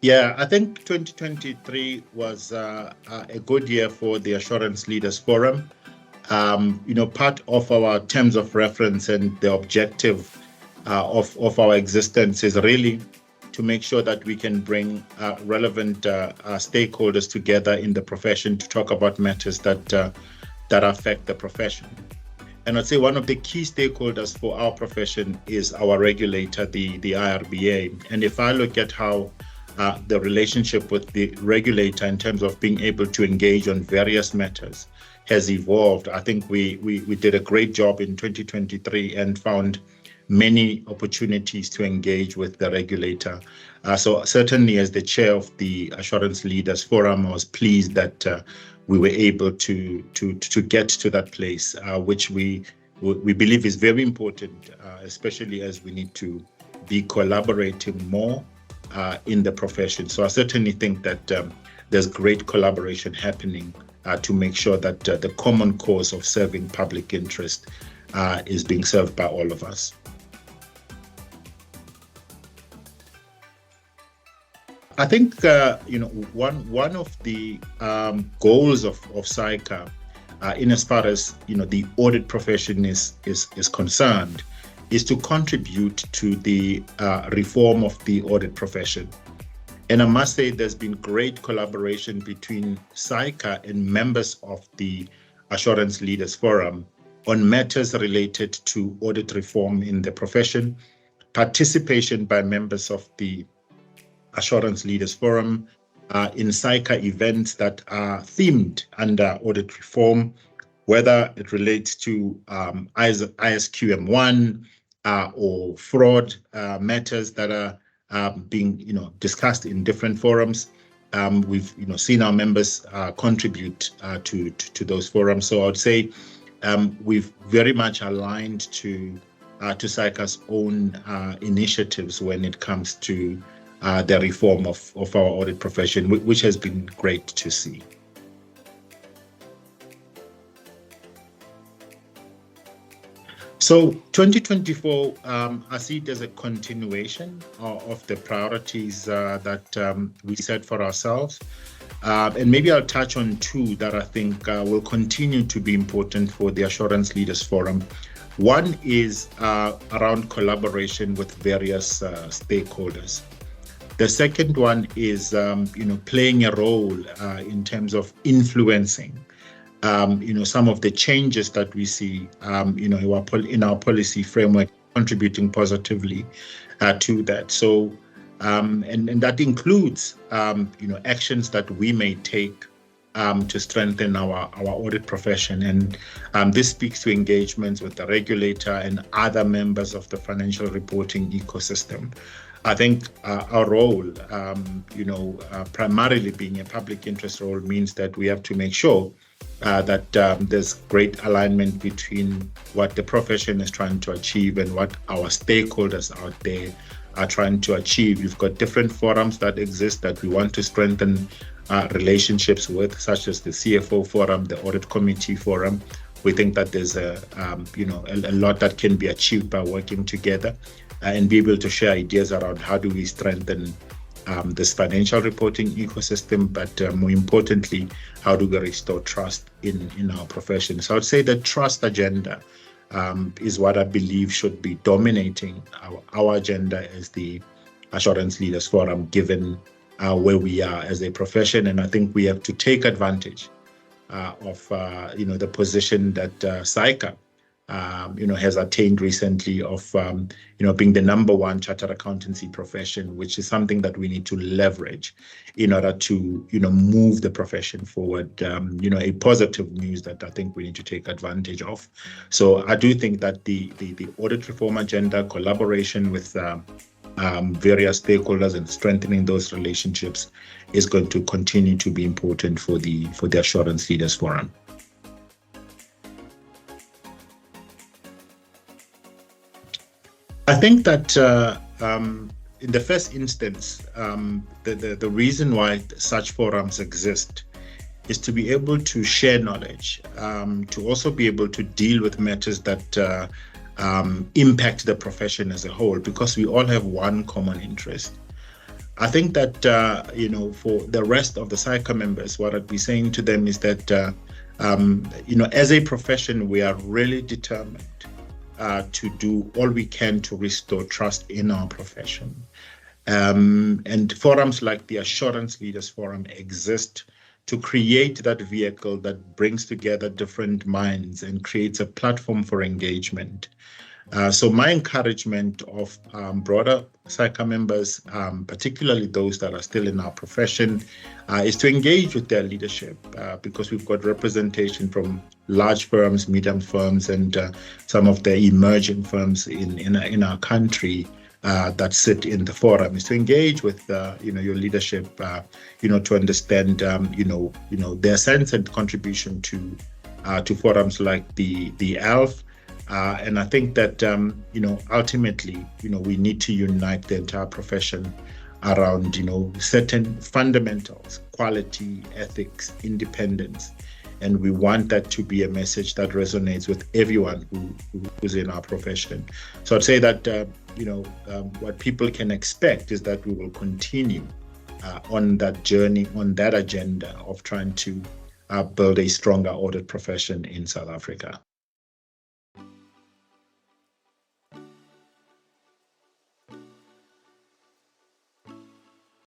Yeah, I think 2023 was a good year for the Assurance Leaders Forum. Part of our terms of reference and the objective of our existence is really to make sure that we can bring relevant stakeholders together in the profession to talk about matters that affect the profession. And I'd say one of the key stakeholders for our profession is our regulator, the IRBA. And if I look at how the relationship with the regulator in terms of being able to engage on various matters has evolved, I think we did a great job in 2023 and found many opportunities to engage with the regulator. So certainly as the chair of the Assurance Leaders Forum, I was pleased that we were able to get to that place, which we believe is very important, especially as we need to be collaborating more in the profession. So I certainly think that there's great collaboration happening to make sure that the common cause of serving public interest is being served by all of us. I think one of the goals of SAICA, in as far as the audit profession is concerned, is to contribute to the reform of the audit profession. And I must say there's been great collaboration between SAICA and members of the Assurance Leaders Forum on matters related to audit reform in the profession, participation by members of the Assurance Leaders Forum in SAICA events that are themed under audit reform, whether it relates to ISQM1 or fraud matters that are being discussed in different forums. We've seen our members contribute to those forums. So I would say we've very much aligned to SAICA's own initiatives when it comes to the reform of our audit profession, which has been great to see. So 2024, I see it as a continuation of the priorities that we set for ourselves. And maybe I'll touch on two that I think will continue to be important for the Assurance Leaders Forum. One is around collaboration with various stakeholders. The second one is, playing a role in terms of influencing some of the changes that we see, in our policy framework, contributing positively to that. So, and that includes, actions that we may take to strengthen our audit profession. And this speaks to engagements with the regulator and other members of the financial reporting ecosystem. I think our role, primarily being a public interest role, means that we have to make sure that there's great alignment between what the profession is trying to achieve and what our stakeholders out there are trying to achieve. You've got different forums that exist that we want to strengthen relationships with, such as the CFO Forum, the Audit Committee Forum. We think that there's a lot that can be achieved by working together and be able to share ideas around how do we strengthen this financial reporting ecosystem, but more importantly, how do we restore trust in our profession? So I would say the trust agenda is what I believe should be dominating our agenda as the Assurance Leaders Forum, given where we are as a profession. And I think we have to take advantage of the position that SAICA has attained recently of being the #1 chartered accountancy profession, which is something that we need to leverage in order to move the profession forward. A positive news that I think we need to take advantage of. So I do think that the audit reform agenda, collaboration with various stakeholders and strengthening those relationships is going to continue to be important for the Assurance Leaders Forum. I think that in the first instance, the reason why such forums exist is to be able to share knowledge, to also be able to deal with matters that impact the profession as a whole, because we all have one common interest. I think that for the rest of the SAICA members, what I'd be saying to them is that as a profession, we are really determined to do all we can to restore trust in our profession. And forums like the Assurance Leaders Forum exist to create that vehicle that brings together different minds and creates a platform for engagement. So my encouragement of broader SAICA members, particularly those that are still in our profession, is to engage with their leadership because we've got representation from large firms, medium firms, and some of the emerging firms in our country that sit in the forum. Is to engage with your leadership, to understand their sense and contribution to forums like the ALF. And I think that, ultimately, we need to unite the entire profession around, certain fundamentals, quality, ethics, independence. And we want that to be a message that resonates with everyone who's in our profession. So I'd say that, what people can expect is that we will continue on that journey, on that agenda of trying to build a stronger audit profession in South Africa.